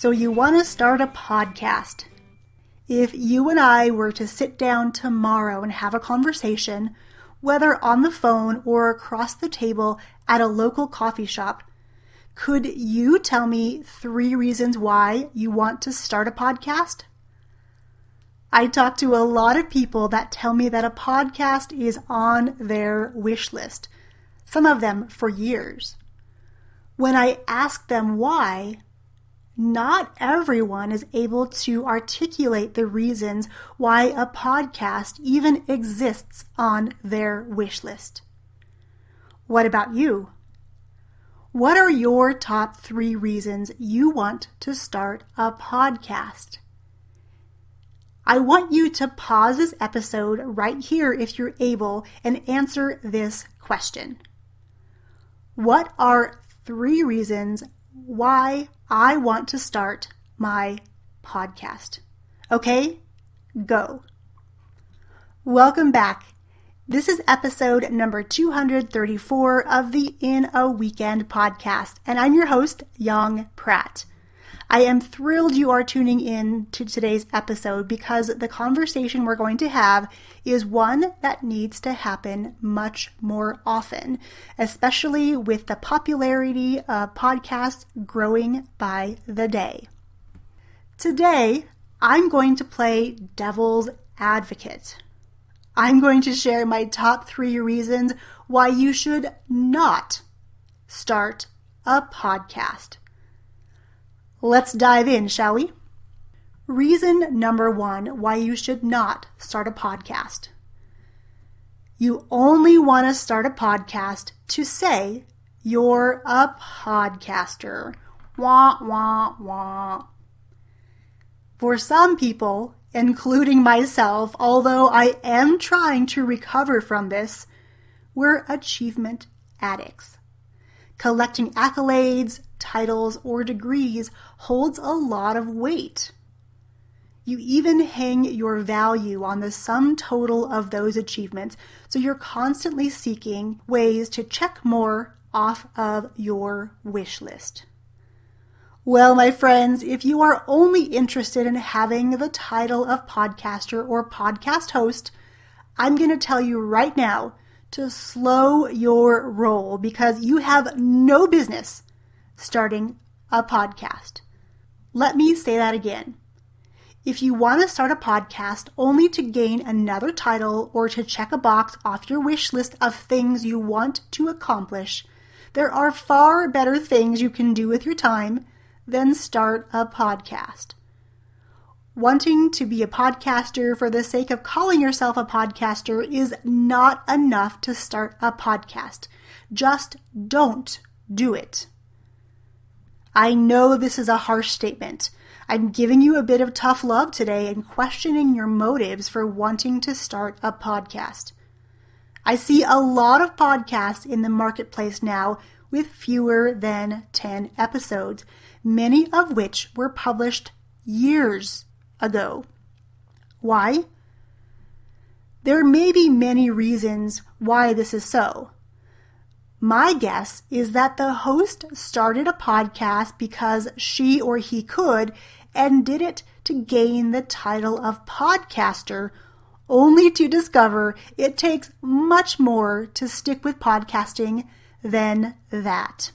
So you want to start a podcast. If you and I were to sit down tomorrow and have a conversation, whether on the phone or across the table at a local coffee shop, could you tell me 3 reasons why you want to start a podcast? I talk to a lot of people that tell me that a podcast is on their wish list, some of them for years. When I ask them why, not everyone is able to articulate the reasons why a podcast even exists on their wish list. What about you? What are your top 3 reasons you want to start a podcast? I want you to pause this episode right here if you're able and answer this question. What are 3 reasons why I want to start my podcast? Okay, go. Welcome back. This is episode number 234 of the In a Weekend podcast, and I'm your host, Yong Pratt. I am thrilled you are tuning in to today's episode because the conversation we're going to have is one that needs to happen much more often, especially with the popularity of podcasts growing by the day. Today, I'm going to play devil's advocate. I'm going to share my top 3 reasons why you should not start a podcast. Let's dive in, shall we? Reason number 1 why you should not start a podcast. You only want to start a podcast to say you're a podcaster. Wah, wah, wah. For some people, including myself, although I am trying to recover from this, we're achievement addicts. Collecting accolades, titles, or degrees holds a lot of weight. You even hang your value on the sum total of those achievements, so you're constantly seeking ways to check more off of your wish list. Well, my friends, if you are only interested in having the title of podcaster or podcast host, I'm going to tell you right now to slow your roll because you have no business starting a podcast. Let me say that again. If you want to start a podcast only to gain another title or to check a box off your wish list of things you want to accomplish, there are far better things you can do with your time than start a podcast. Wanting to be a podcaster for the sake of calling yourself a podcaster is not enough to start a podcast. Just don't do it. I know this is a harsh statement. I'm giving you a bit of tough love today and questioning your motives for wanting to start a podcast. I see a lot of podcasts in the marketplace now with fewer than 10 episodes, many of which were published years ago. Why? There may be many reasons why this is so. My guess is that the host started a podcast because she or he could and did it to gain the title of podcaster, only to discover it takes much more to stick with podcasting than that.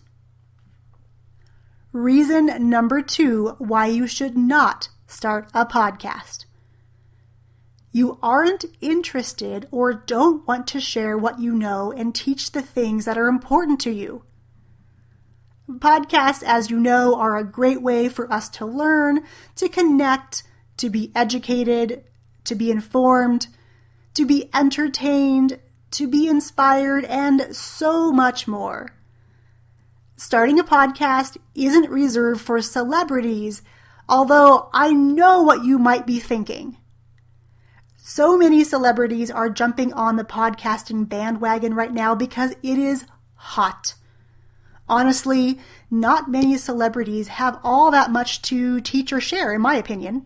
Reason number 2 why you should not start a podcast. You aren't interested or don't want to share what you know and teach the things that are important to you. Podcasts, as you know, are a great way for us to learn, to connect, to be educated, to be informed, to be entertained, to be inspired, and so much more. Starting a podcast isn't reserved for celebrities, although I know what you might be thinking. So many celebrities are jumping on the podcasting bandwagon right now because it is hot. Honestly, not many celebrities have all that much to teach or share, in my opinion.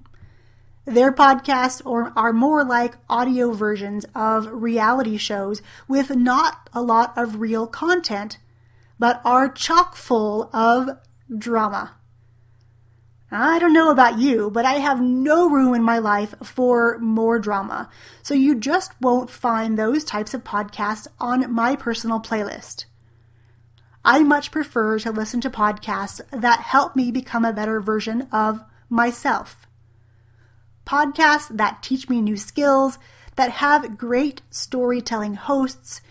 Their podcasts are more like audio versions of reality shows with not a lot of real content, but are chock full of drama. I don't know about you, but I have no room in my life for more drama. So you just won't find those types of podcasts on my personal playlist. I much prefer to listen to podcasts that help me become a better version of myself. Podcasts that teach me new skills, that have great storytelling hosts,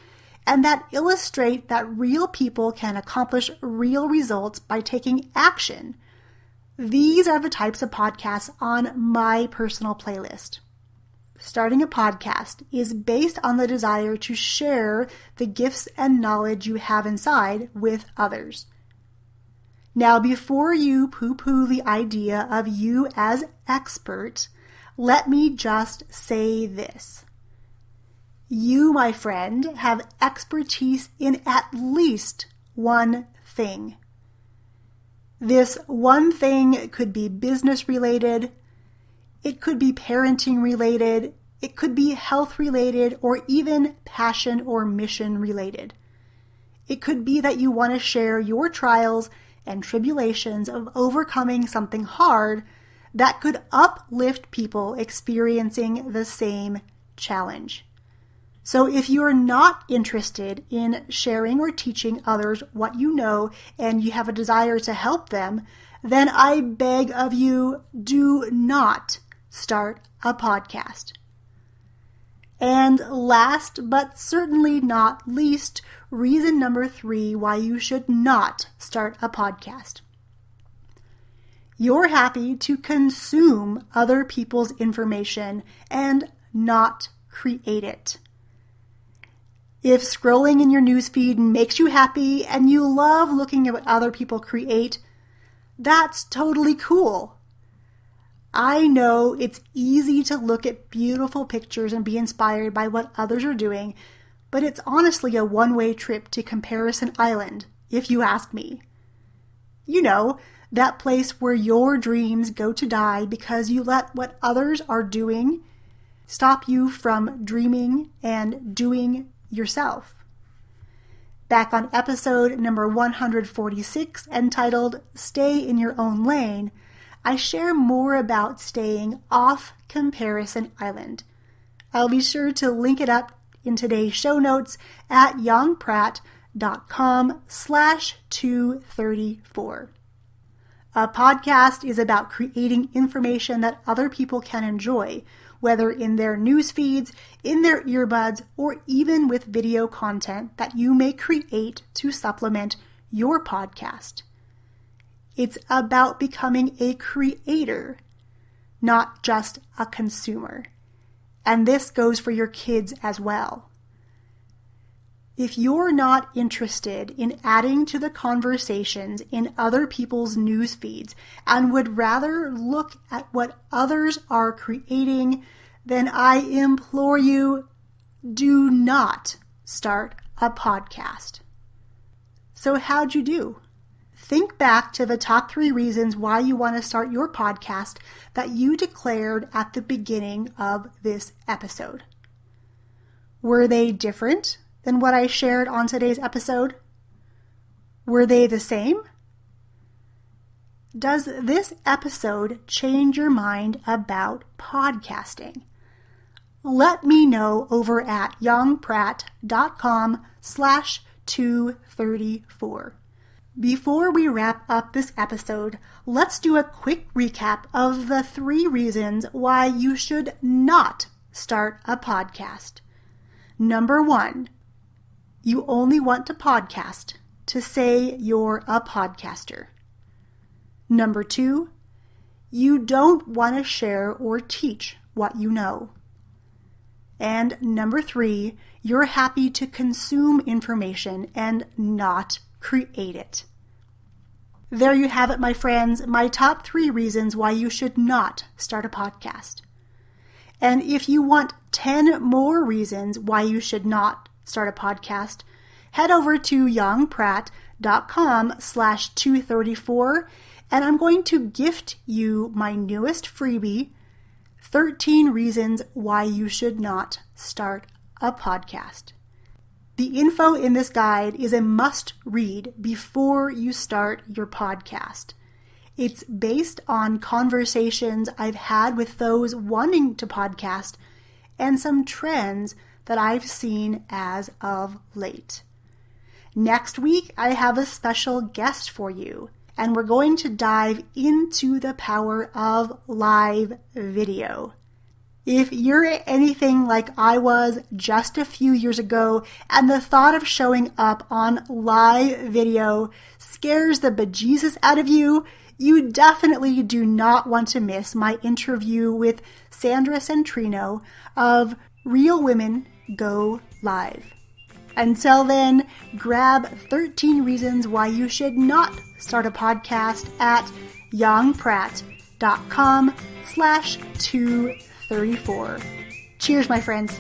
and that illustrate that real people can accomplish real results by taking action. These are the types of podcasts on my personal playlist. Starting a podcast is based on the desire to share the gifts and knowledge you have inside with others. Now, before you poo-poo the idea of you as expert, let me just say this. You, my friend, have expertise in at least one thing. This one thing could be business related, it could be parenting related, it could be health related, or even passion or mission related. It could be that you want to share your trials and tribulations of overcoming something hard that could uplift people experiencing the same challenge. So if you're not interested in sharing or teaching others what you know and you have a desire to help them, then I beg of you, do not start a podcast. And last but certainly not least, reason number 3 why you should not start a podcast. You're happy to consume other people's information and not create it. If scrolling in your newsfeed makes you happy and you love looking at what other people create, that's totally cool. I know it's easy to look at beautiful pictures and be inspired by what others are doing, but it's honestly a one-way trip to Comparison Island, if you ask me. You know, that place where your dreams go to die because you let what others are doing stop you from dreaming and doing yourself. Back on episode number 146, entitled Stay in Your Own Lane, I share more about staying off Comparison Island. I'll be sure to link it up in today's show notes at yongpratt.com/234. A podcast is about creating information that other people can enjoy, whether in their news feeds, in their earbuds, or even with video content that you may create to supplement your podcast. It's about becoming a creator, not just a consumer. And this goes for your kids as well. If you're not interested in adding to the conversations in other people's news feeds and would rather look at what others are creating, then I implore you, do not start a podcast. So how'd you do? Think back to the top 3 reasons why you want to start your podcast that you declared at the beginning of this episode. Were they different than what I shared on today's episode? Were they the same? Does this episode change your mind about podcasting? Let me know over at yongpratt.com/234. Before we wrap up this episode, let's do a quick recap of the 3 reasons why you should not start a podcast. Number 1, you only want to podcast to say you're a podcaster. Number 2, you don't want to share or teach what you know. And number 3, you're happy to consume information and not create it. There you have it, my friends, my top 3 reasons why you should not start a podcast. And if you want 10 more reasons why you should not start a podcast, head over to yongpratt.com/234, and I'm going to gift you my newest freebie, 13 Reasons Why You Should Not Start a Podcast. The info in this guide is a must-read before you start your podcast. It's based on conversations I've had with those wanting to podcast and some trends that I've seen as of late. Next week, I have a special guest for you, and we're going to dive into the power of live video. If you're anything like I was just a few years ago, and the thought of showing up on live video scares the bejesus out of you, you definitely do not want to miss my interview with Sandra Centorino of Real Women Go Live. Until then, grab 13 reasons why you should not start a podcast at yongpratt.com/234. Cheers, my friends.